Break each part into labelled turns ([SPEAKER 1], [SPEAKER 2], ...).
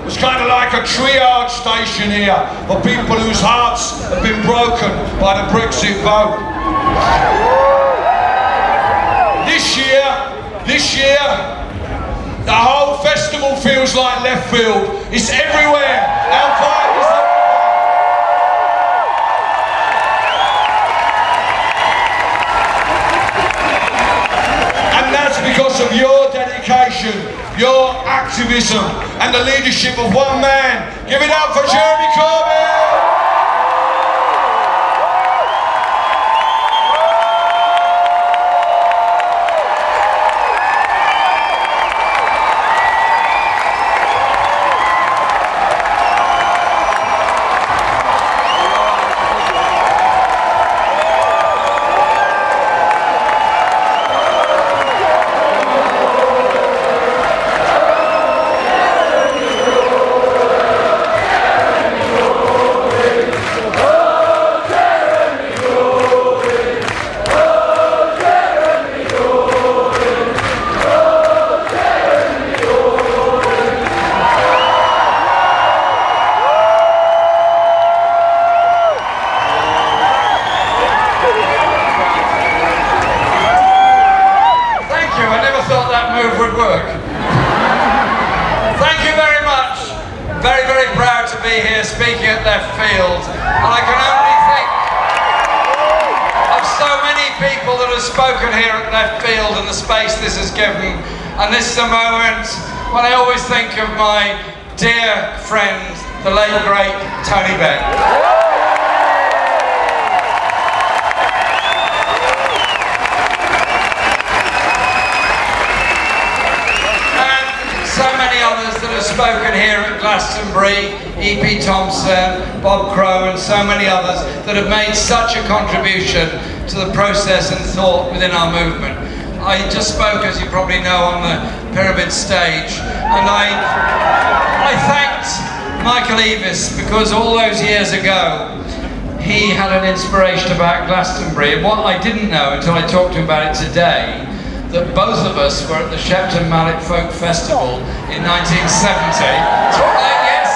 [SPEAKER 1] was kind of like a triage station here for people whose hearts have been broken by the Brexit vote. This year, the whole festival feels like left field. It's everywhere. Our vibe is everywhere. And that's because of your dedication, your activism, and the leadership of one man. Give it up for Jeremy Corbyn! Would work. Thank you very much. Very, very proud to be here speaking at left field. And I can only think of so many people that have spoken here at left field and the space this has given. And this is a moment when I always think of my dear friend, the late great Tony Benn. Spoken here at Glastonbury, E.P. Thompson, Bob Crow and so many others that have made such a contribution to the process and thought within our movement. I just spoke, as you probably know, on the Pyramid stage, and I thanked Michael Eavis because all those years ago he had an inspiration about Glastonbury, and what I didn't know until I talked to him about it today, that both of us were at the Shepton Mallet Folk Festival in 1970. Yes.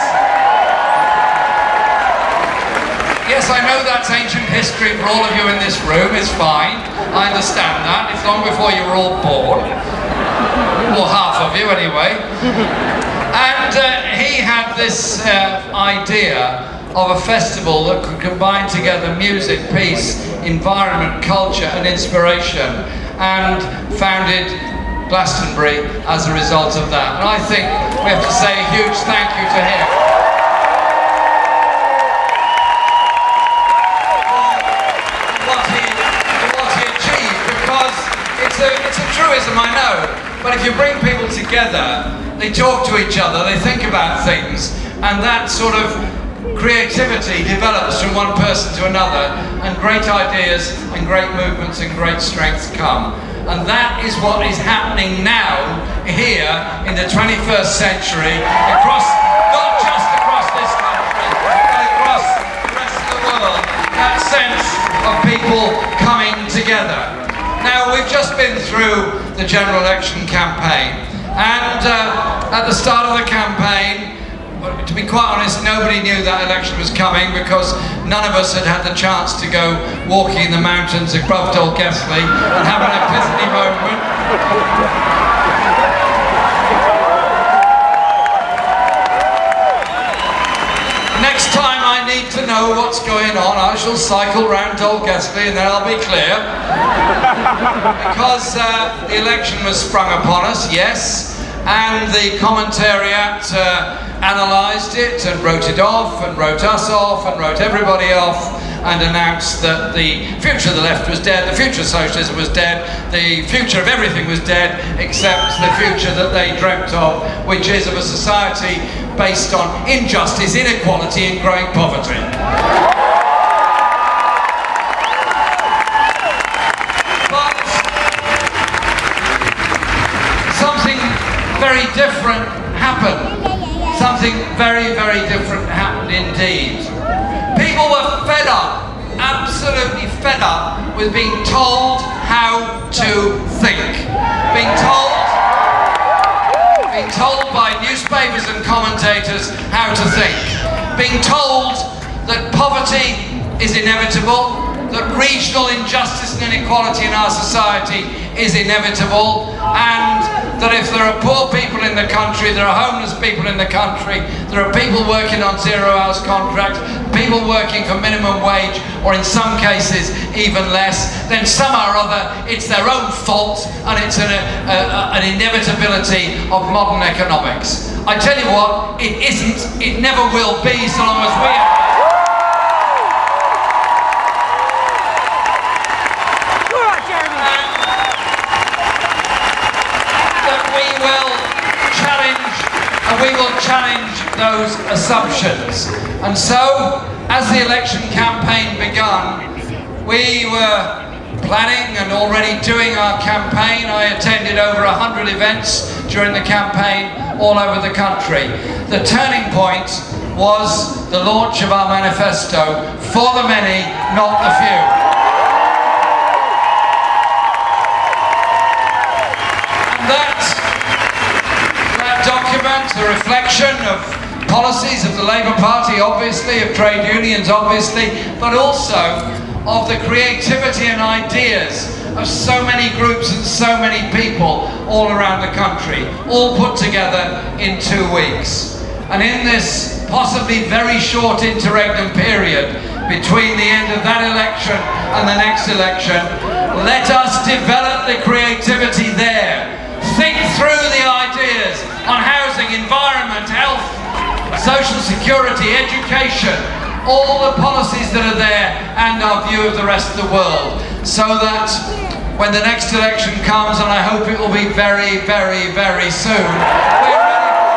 [SPEAKER 1] Yes, I know that's ancient history for all of you in this room, it's fine. I understand that, it's long before you were all born. Or half of you anyway. And he had this idea of a festival that could combine together music, peace, environment, culture and inspiration, and founded Glastonbury as a result of that. And I think we have to say a huge thank you to him. What he achieved, because it's a truism, I know, but if you bring people together, they talk to each other, they think about things, and that sort of creativity develops from one person to another, and great ideas and great movements and great strengths come. And that is what is happening now here in the 21st century, across, not just across this country, but across the rest of the world, that sense of people coming together. Now, we've just been through the general election campaign, and at the start of the campaign, to be quite honest, nobody knew that election was coming because none of us had had the chance to go walking in the mountains of Grufdell Guestly and have an epiphany moment. Next time I need to know what's going on, I shall cycle round Dolguestly and then I'll be clear. Because the election was sprung upon us, yes, and the commentariat analysed it and wrote it off and wrote us off and wrote everybody off and announced that the future of the left was dead, the future of socialism was dead, the future of everything was dead except the future that they dreamt of, which is of a society based on injustice, inequality and growing poverty. But something very different happened. Something very, very different happened indeed. People were fed up, absolutely fed up, with being told how to think. Being told by newspapers newspapers and commentators how to think. Being told that poverty is inevitable, that regional injustice and inequality in our society is inevitable, and that if there are poor people in the country, there are homeless people in the country, there are people working on 0 hours contracts, people working for minimum wage, or in some cases even less, then somehow or other it's their own fault, and it's an inevitability of modern economics. I tell you what, it isn't, it never will be so long as we are. We will challenge those assumptions. And so, as the election campaign began, we were planning and already doing our campaign. I attended over 100 events during the campaign all over the country. The turning point was the launch of our manifesto, for the many, not the few. And that document, the reflection of policies of the Labour Party, obviously, of trade unions, obviously, but also of the creativity and ideas of so many groups and so many people all around the country, all put together in 2 weeks. And in this possibly very short interregnum period between the end of that election and the next election, let us develop the creativity there. Think through the ideas on housing, environment, health, social security, education, all the policies that are there, and our view of the rest of the world, so that when the next election comes, and I hope it will be very, very, very soon, we're ready for it.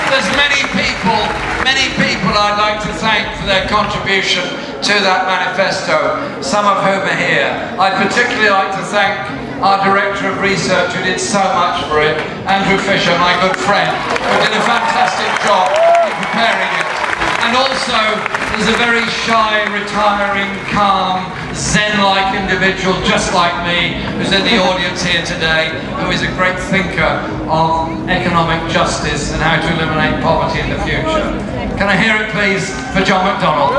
[SPEAKER 1] There's many people I'd like to thank for their contribution to that manifesto, some of whom are here. I'd particularly like to thank our Director of Research, who did so much for it, Andrew Fisher, my good friend, who did a fantastic job in preparing it. And also, there's a very shy, retiring, calm, zen-like individual, just like me, who's in the audience here today, who is a great thinker of economic justice and how to eliminate poverty in the future. Can I hear it, please, for John McDonnell?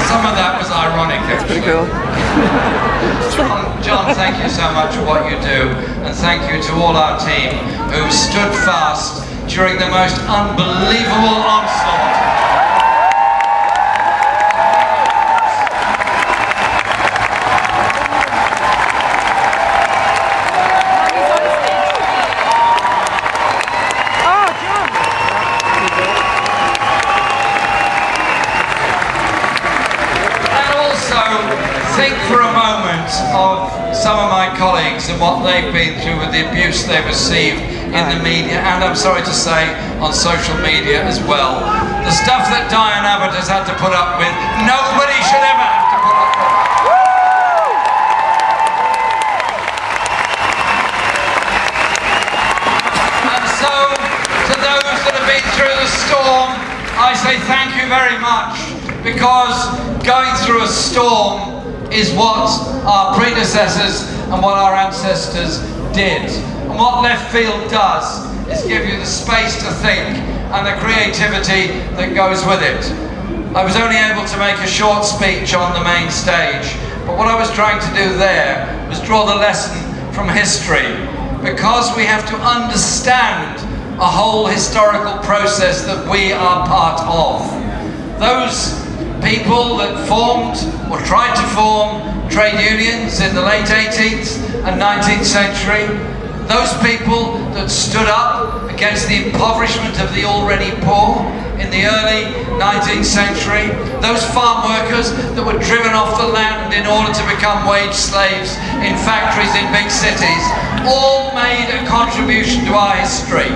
[SPEAKER 1] Some of that was ironic, actually. That's pretty cool. John, thank you so much for what you do, and thank you to all our team who stood fast during the most unbelievable onslaught. Think for a moment of some of my colleagues and what they've been through with the abuse they've received in the media, and I'm sorry to say on social media as well. The stuff that Diane Abbott has had to put up with, nobody should ever have to put up with. And so, to those that have been through the storm, I say thank you very much, because going through a storm is what our predecessors and what our ancestors did. And what Left Field does is give you the space to think and the creativity that goes with it. I was only able to make a short speech on the main stage, but what I was trying to do there was draw the lesson from history, because we have to understand a whole historical process that we are part of. Those people that formed or tried to form trade unions in the late 18th and 19th century, those people that stood up against the impoverishment of the already poor in the early 19th century, those farm workers that were driven off the land in order to become wage slaves in factories in big cities, all made a contribution to our history.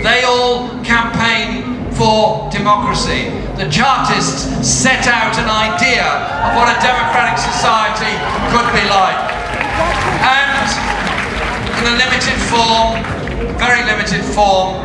[SPEAKER 1] They all campaign for democracy. The Chartists set out an idea of what a democratic society could be like. And in a limited form, very limited form,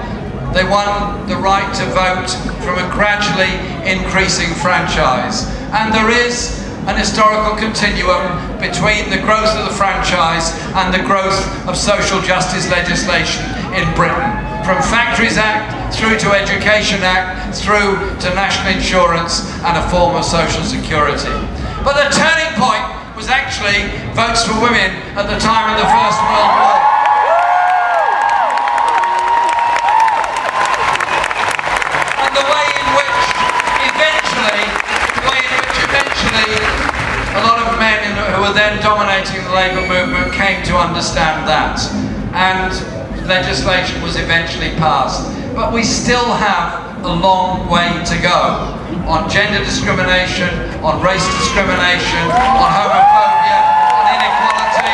[SPEAKER 1] they won the right to vote from a gradually increasing franchise. And there is an historical continuum between the growth of the franchise and the growth of social justice legislation in Britain. From Factories Act through to Education Act, through to national insurance and a form of social security. But the turning point was actually votes for women at the time of the First World War. And the way in which eventually a lot of men who were then dominating the Labour movement came to understand that, and legislation was eventually passed. But we still have a long way to go on gender discrimination, on race discrimination, on homophobia, on inequality,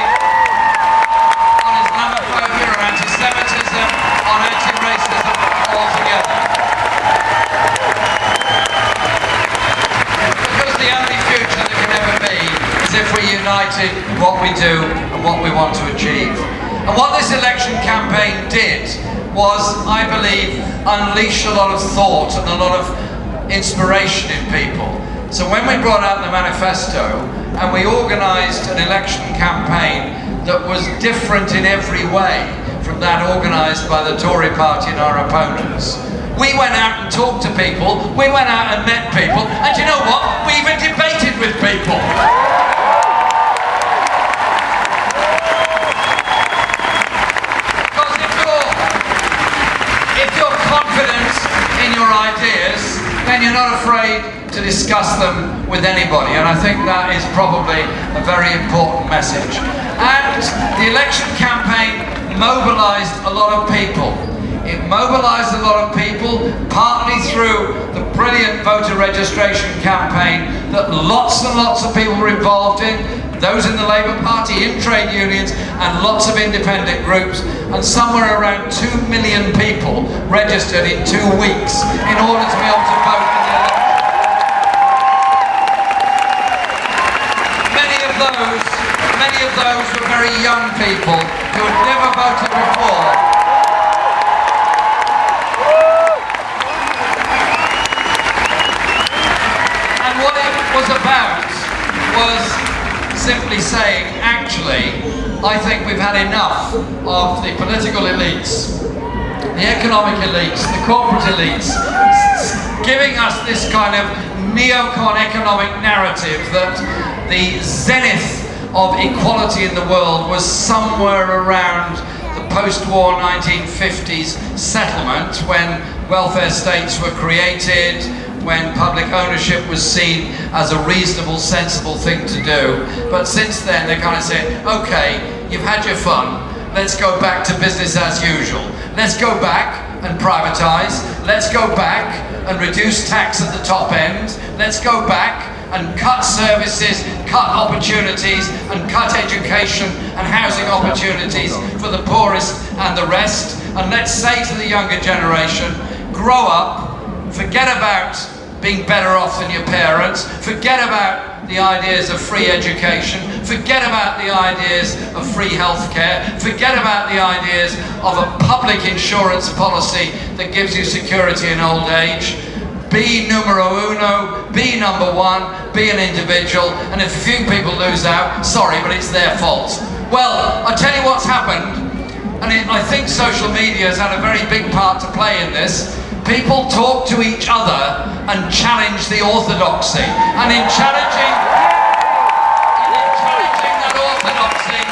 [SPEAKER 1] on Islamophobia or anti-Semitism, on anti-racism altogether. Because the only future there can ever be is if we're united in what we do and what we want to achieve. And what this election campaign did was, I believe, unleash a lot of thought and a lot of inspiration in people. So when we brought out the manifesto and we organised an election campaign that was different in every way from that organised by the Tory party and our opponents, we went out and talked to people, we went out and met people, and you know what? We even debated with people. If you're confident in your ideas, then you're not afraid to discuss them with anybody, and I think that is probably a very important message. And the election campaign mobilised a lot of people. It mobilised a lot of people, partly through the brilliant voter registration campaign that lots and lots of people were involved in, those in the Labour Party, in trade unions, and lots of independent groups, and somewhere around 2 million people registered in 2 weeks in order to be able to vote in the election. Many of those were very young people who had never voted before. And what it was about was simply saying, actually, I think we've had enough of the political elites, the economic elites, the corporate elites, giving us this kind of neocon economic narrative that the zenith of equality in the world was somewhere around the post-war 1950s settlement, when welfare states were created, when public ownership was seen as a reasonable, sensible thing to do. But since then, they kind of said, okay, you've had your fun, let's go back to business as usual. Let's go back and privatise, let's go back and reduce tax at the top end, let's go back and cut services, cut opportunities, and cut education and housing opportunities for the poorest and the rest. And let's say to the younger generation, grow up, forget about being better off than your parents, forget about the ideas of free education, forget about the ideas of free healthcare, forget about the ideas of a public insurance policy that gives you security in old age. Be numero uno, be number one, be an individual, and if a few people lose out, sorry, but it's their fault. Well, I'll tell you what's happened, and I think social media has had a very big part to play in this. People talk to each other and challenge the orthodoxy. And in challenging that orthodoxy,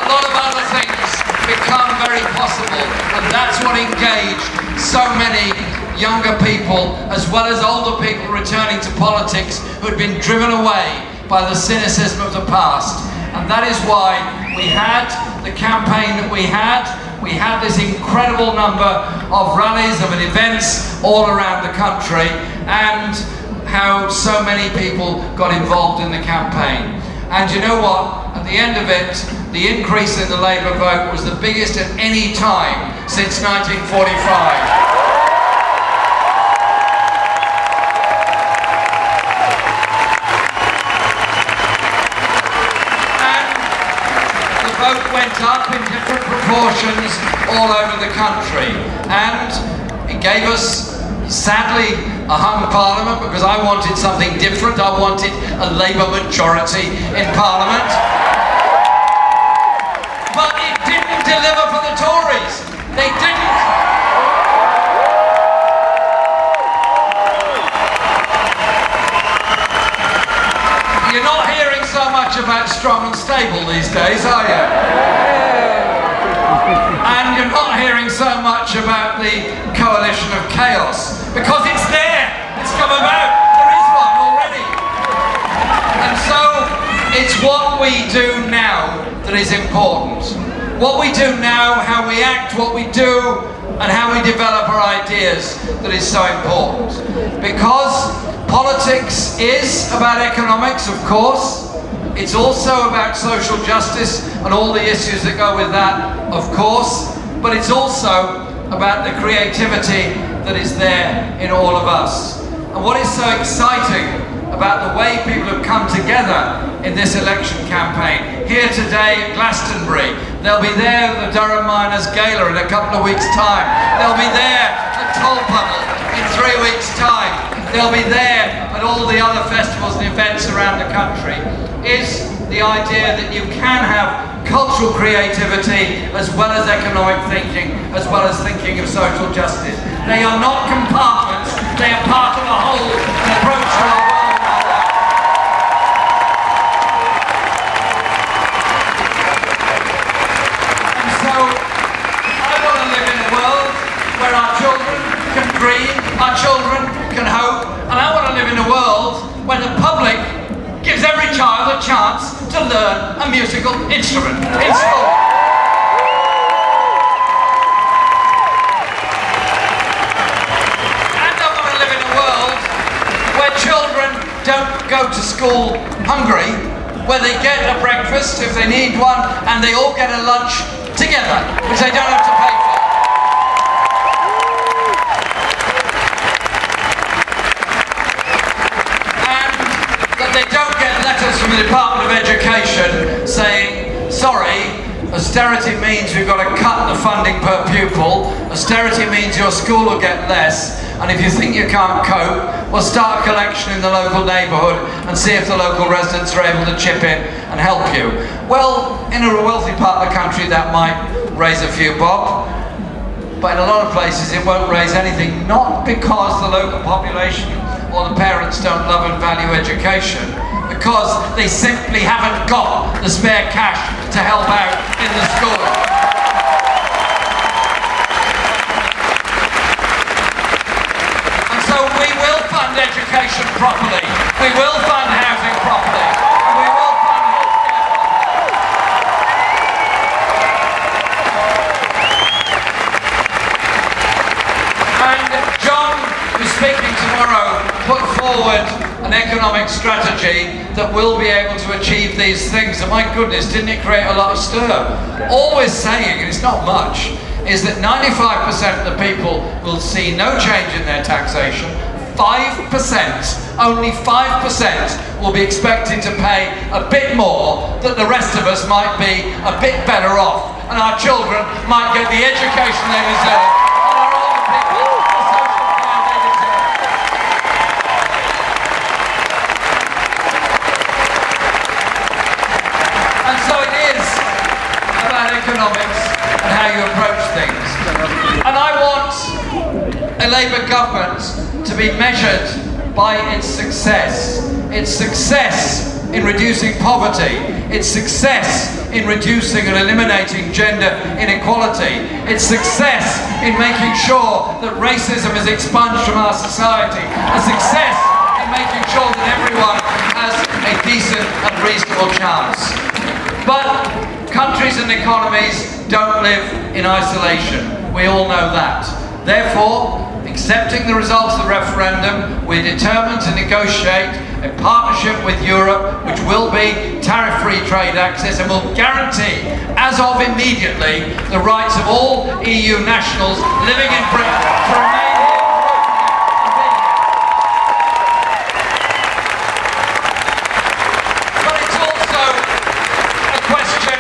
[SPEAKER 1] a lot of other things become very possible. And that's what engaged so many younger people, as well as older people returning to politics who had been driven away by the cynicism of the past. And that is why we had the campaign that we had. We had this incredible number of rallies and events all around the country, and how so many people got involved in the campaign. And you know what? At the end of it, the increase in the Labour vote was the biggest at any time since 1945. Vote went up in different proportions all over the country, and it gave us, sadly, a hung parliament because I wanted something different. I wanted a Labour majority in parliament, but it didn't deliver for the Tories. They didn't. You're not hearing so much about strong and stable these days, are you? And you're not hearing so much about the coalition of chaos, because it's there, it's come about, there is one already. And so, it's what we do now that is important. What we do now, how we act, what we do, and how we develop our ideas that is so important. Because politics is about economics, of course. It's also about social justice and all the issues that go with that, of course. But it's also about the creativity that is there in all of us. And what is so exciting about the way people have come together in this election campaign, here today at Glastonbury, they'll be there at the Durham Miners Gala in a couple of weeks' time, they'll be there at Tolpuddle in 3 weeks' time, they'll be there at all the other festivals and events around the country, is the idea that you can have cultural creativity as well as economic thinking, as well as thinking of social justice. They are not compartments, they are part of a whole, an approach to our world. And so, I want to live in a world where our children can dream, our children can hope, and I want to live in a world where the public gives every child a chance to learn a musical instrument in school. And I want to live in a world where children don't go to school hungry, where they get a breakfast if they need one, and they all get a lunch together, which they don't have to pay for. They don't get letters from the Department of Education saying, sorry, austerity means we've got to cut the funding per pupil, austerity means your school will get less, and if you think you can't cope, well, start a collection in the local neighbourhood and see if the local residents are able to chip in and help you. Well, in a wealthy part of the country that might raise a few bob, but in a lot of places it won't raise anything, not because the local population or the parents don't love and value education, because they simply haven't got the spare cash to help out in the school. And so we will fund education properly, we will fund housing properly, and we will fund healthcare. And John, who's speaking tomorrow, put forward an economic strategy that will be able to achieve these things. And my goodness, didn't it create a lot of stir? All we're saying, and it's not much, is that 95% of the people will see no change in their taxation. 5%, only 5% will be expected to pay a bit more, that the rest of us might be a bit better off, and our children might get the education they deserve, and our older people the social care they deserve. And so it is about economics and how you approach things. And I want a Labour government to be measured by its success. Its success in reducing poverty, its success in reducing and eliminating gender inequality, its success in making sure that racism is expunged from our society, a success in making sure that everyone has a decent and reasonable chance. But countries and economies don't live in isolation. We all know that. Therefore, accepting the results of the referendum, we're determined to negotiate a a partnership with Europe, which will be tariff-free trade access and will guarantee, as of immediately, the rights of all EU nationals living in Britain to remain here. But it's also a question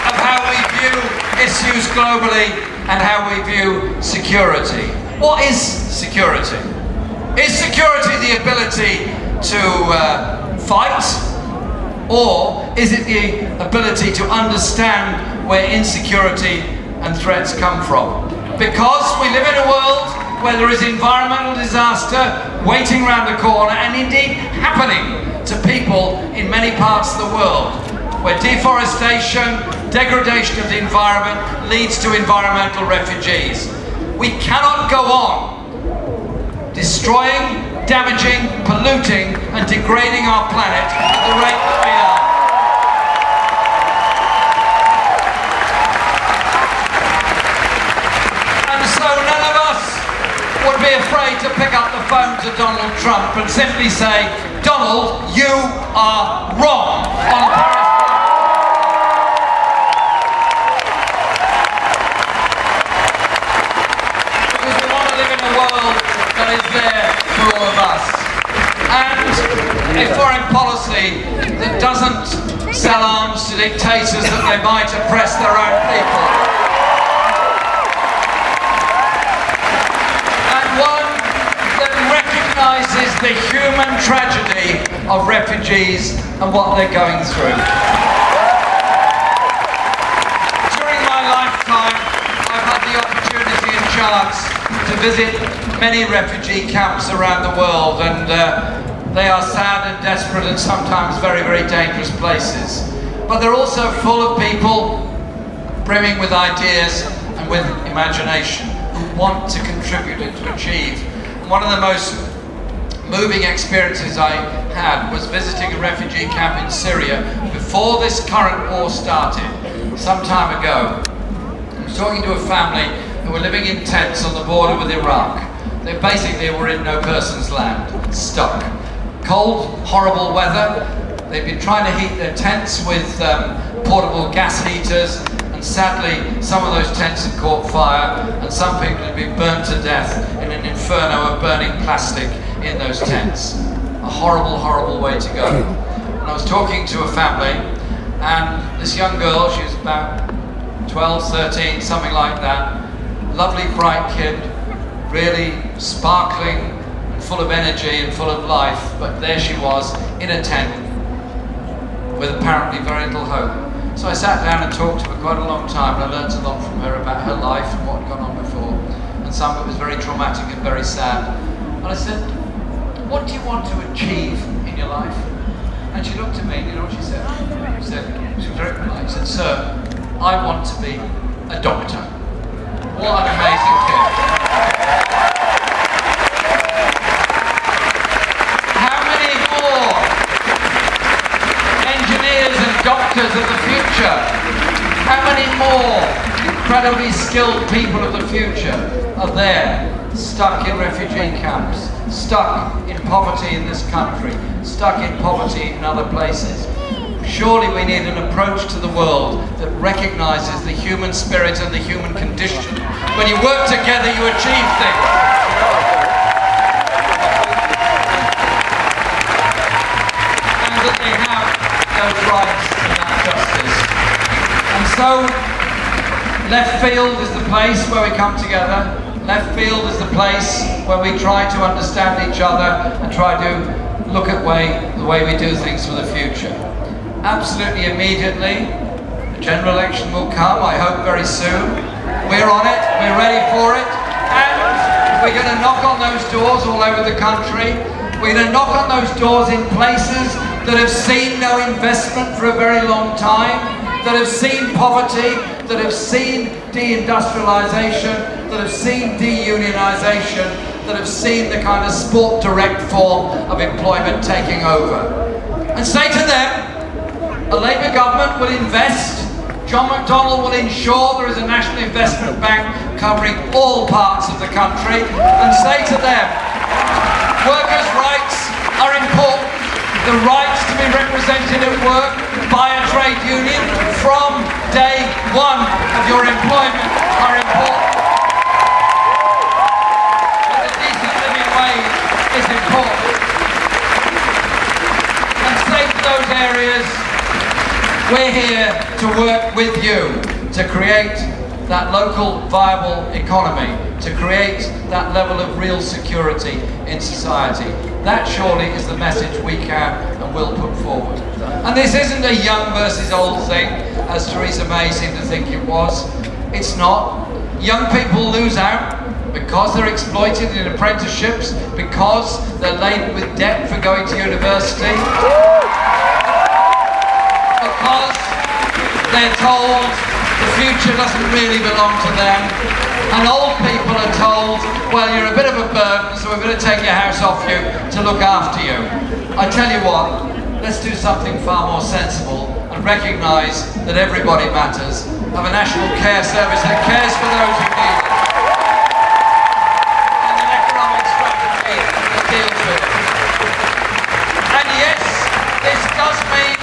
[SPEAKER 1] of how we view issues globally and how we view security. What is security? Is security the ability to fight, or is it the ability to understand where insecurity and threats come from? Because we live in a world where there is environmental disaster waiting around the corner and indeed happening to people in many parts of the world, where deforestation, degradation of the environment leads to environmental refugees. We cannot go on destroying, damaging, polluting and degrading our planet at the rate that we are. And so none of us would be afraid to pick up the phone to Donald Trump and simply say, Donald, you are wrong on Paris. That is there for all of us. And a foreign policy that doesn't sell arms to dictators that they might oppress their own people. And one that recognises the human tragedy of refugees and what they're going through. During my lifetime, I've had the opportunity and chance to visit many refugee camps around the world, and they are sad and desperate and sometimes very, very dangerous places. But they're also full of people brimming with ideas and with imagination who want to contribute and to achieve. And one of the most moving experiences I had was visiting a refugee camp in Syria before this current war started, some time ago. I was talking to a family who were living in tents on the border with Iraq. They basically were in no person's land, stuck. Cold, horrible weather. They'd been trying to heat their tents with portable gas heaters, and sadly some of those tents had caught fire and some people had been burnt to death in an inferno of burning plastic in those tents. A horrible, horrible way to go. And I was talking to a family, and this young girl, she was about 12, 13, something like that, lovely, bright kid, really sparkling and full of energy and full of life, but there she was in a tent with apparently very little hope. So I sat down and talked to her quite a long time, and I learned a lot from her about her life and what had gone on before, and some of it was very traumatic and very sad. And I said, what do you want to achieve in your life? And she looked at me, and you know what she said? She was very polite. She said, sir, I want to be a doctor. What an amazing kid. How many more engineers and doctors of the future? How many more incredibly skilled people of the future are there, stuck in refugee camps, stuck in poverty in this country, stuck in poverty in other places? Surely we need an approach to the world that recognises the human spirit and the human condition. When you work together, you achieve things. And that they have those rights and that justice. And so, left field is the place where we come together. Left field is the place where we try to understand each other and try to look at the way we do things for the future. Absolutely immediately, the general election will come, I hope very soon. We're on it, we're ready for it, and we're going to knock on those doors all over the country. We're going to knock on those doors in places that have seen no investment for a very long time, that have seen poverty, that have seen deindustrialization, that have seen deunionization, that have seen the kind of sport direct form of employment taking over. And say to them, a Labour government will invest, John McDonnell will ensure there is a national investment bank covering all parts of the country, and say to them, workers' rights are important, be represented at work by a trade union from day one of your employment are important. But the decent living wage is important. And save those areas, we're here to work with you to create that local viable economy, to create that level of real security in society. That surely is the message we can and will put forward. And this isn't a young versus old thing, as Theresa May seemed to think it was. It's not. Young people lose out because they're exploited in apprenticeships, because they're laden with debt for going to university, because they're told the future doesn't really belong to them, and old people are told, well, you're a bit of a burden, so we're going to take your house off you to look after you. I tell you what, let's do something far more sensible and recognise that everybody matters. Have a national care service that cares for those who need it, and an economic strategy that deals with it. And yes, this does mean,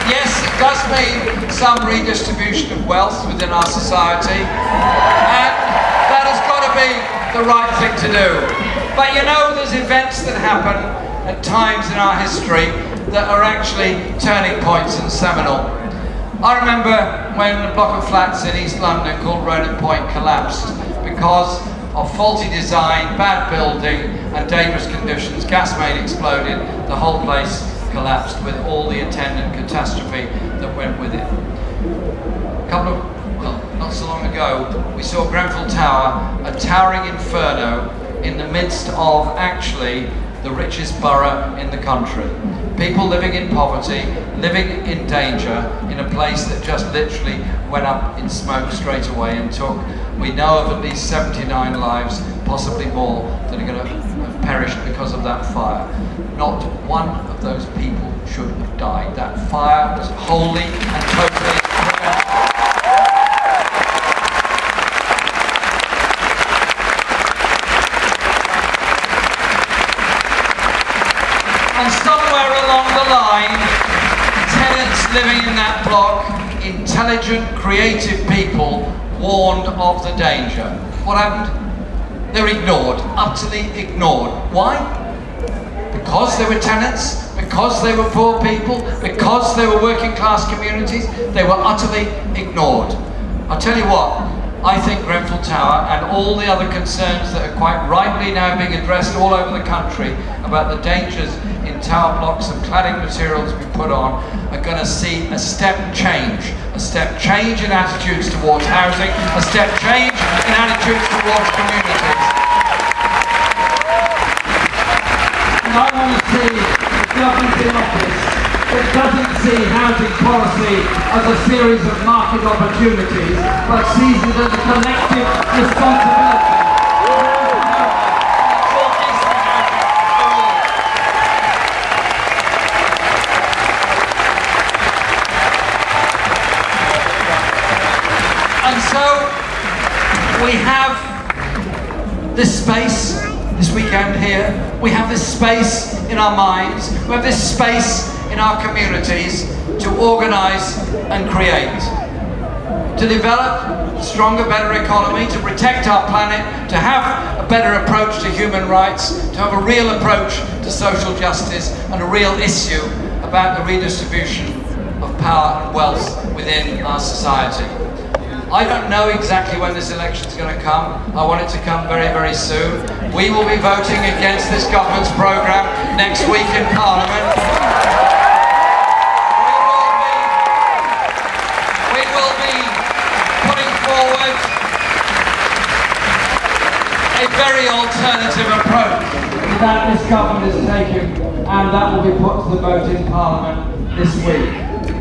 [SPEAKER 1] yes, it does mean some redistribution of wealth within our society, and that has got to be the right thing to do. But you know, there's events that happen at times in our history that are actually turning points and seminal. I remember when a block of flats in East London called Ronan Point collapsed because of faulty design, bad building and dangerous conditions. Gas main exploded, the whole place collapsed with all the attendant catastrophe that went with it. Not so long ago, we saw Grenfell Tower, a towering inferno in the midst of actually the richest borough in the country. People living in poverty, living in danger, in a place that just literally went up in smoke straight away and took, we know of at least 79 lives, possibly more, that are going to have perished because of that fire. Not one of those people should have died. That fire was wholly and totally preventable. And somewhere along the line, tenants living in that block, intelligent, creative people, warned of the danger. What happened? They're ignored, utterly ignored. Why? Because they were tenants, because they were poor people, because they were working class communities, they were utterly ignored. I'll tell you what, I think Grenfell Tower and all the other concerns that are quite rightly now being addressed all over the country about the dangers in tower blocks and cladding materials we put on are going to see a step change in attitudes towards housing, a step change in attitudes towards communities. And I want to see a government in office that doesn't see housing policy as a series of market opportunities, but sees it as a collective responsibility. And so we have this space this weekend here, we have this space in our minds, we have this space in our communities to organise and create, to develop a stronger, better economy, to protect our planet, to have a better approach to human rights, to have a real approach to social justice and a real issue about the redistribution of power and wealth within our society. I don't know exactly when this election is going to come. I want it to come very, very soon. We will be voting against this government's programme next week in Parliament. We will be putting forward a very alternative approach that this government is taking, and that will be put to the vote in Parliament this week.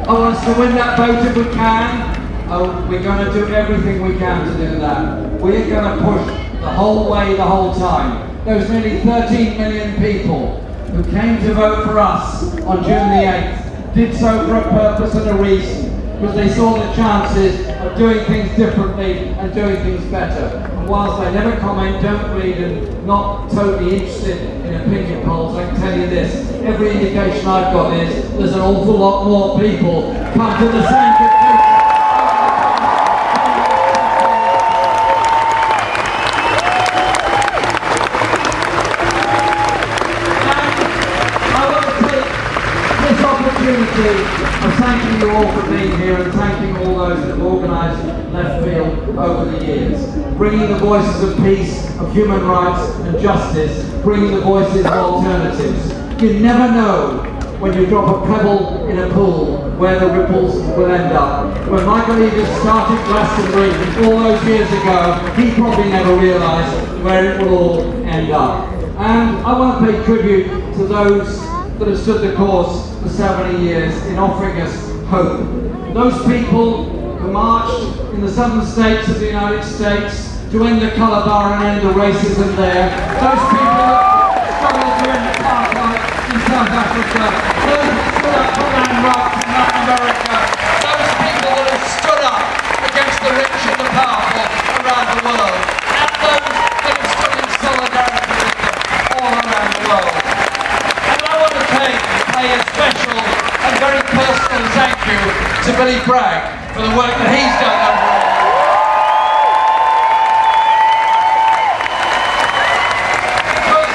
[SPEAKER 1] I want us to win that vote if we can. We're going to do everything we can to do that. We're going to push the whole way, the whole time. Those nearly 13 million people who came to vote for us on June the 8th did so for a purpose and a reason, because they saw the chances of doing things differently and doing things better.
[SPEAKER 2] whilst I never comment, don't read, and not totally interested in opinion polls, I can tell you this: every indication I've got is there's an awful lot more people come to the same conclusion. Of thanking you all for being here and thanking all those that have organised Left Field over the years, bringing the voices of peace, of human rights and justice, bringing the voices of alternatives. You never know when you drop a pebble in a pool where the ripples will end up. When Michael Egan started Glastonbury all those years ago, he probably never realised where it will all end up. And I want to pay tribute to those that have stood the course for so many years in offering us hope. Those people who marched in the southern states of the United States to end the colour bar and end the racism there. Those people that struggled to end apartheid in South Africa. Those that stood up for land rights in Latin America. Those people that have stood up against the rich and the powerful around the world. And those that have stood in solidarity with them all around the world. A special and very personal thank you to Billy Bragg for the work that he's done overall. Because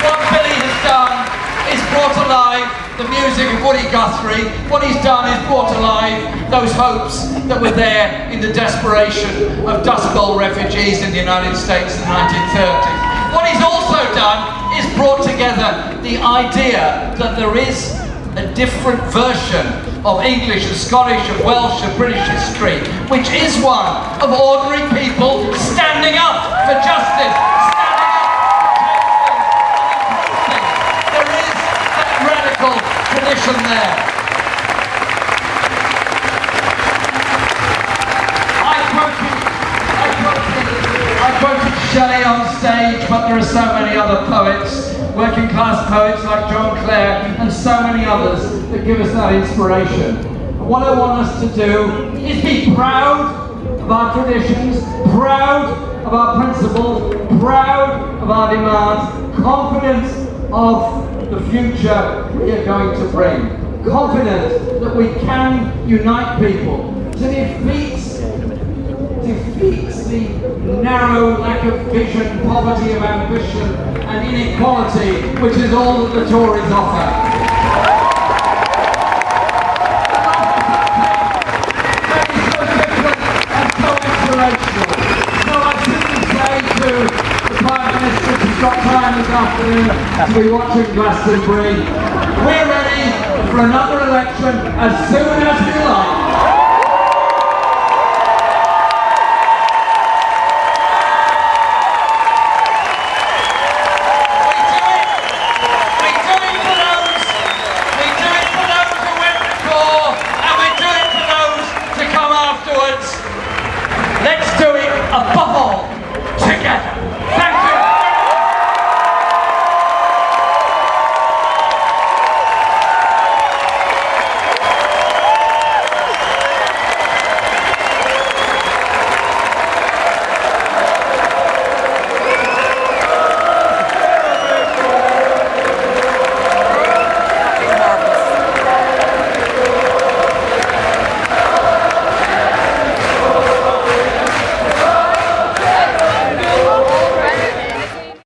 [SPEAKER 2] what Billy has done is brought alive the music of Woody Guthrie. What he's done is brought alive those hopes that were there in the desperation of Dust Bowl refugees in the United States in the 1930s. What he's also done is brought together the idea that there is a different version of English and Scottish and Welsh and British history, which is one of ordinary people standing up for justice, standing up for change. There is that radical tradition there. I quoted Shelley on stage, but there are so many other poets, working class poets like John Clare and so many others that give us that inspiration. And what I want us to do is be proud of our traditions, proud of our principles, proud of our demands, confident of the future we are going to bring, confident that we can unite people to defeat the narrow lack of vision, poverty of ambition and inequality, which is all that the Tories offer. That is so different and so inspirational. So I simply say to the Prime Minister, who's got time this afternoon to be watching Glastonbury, we're ready for another election as soon as we like.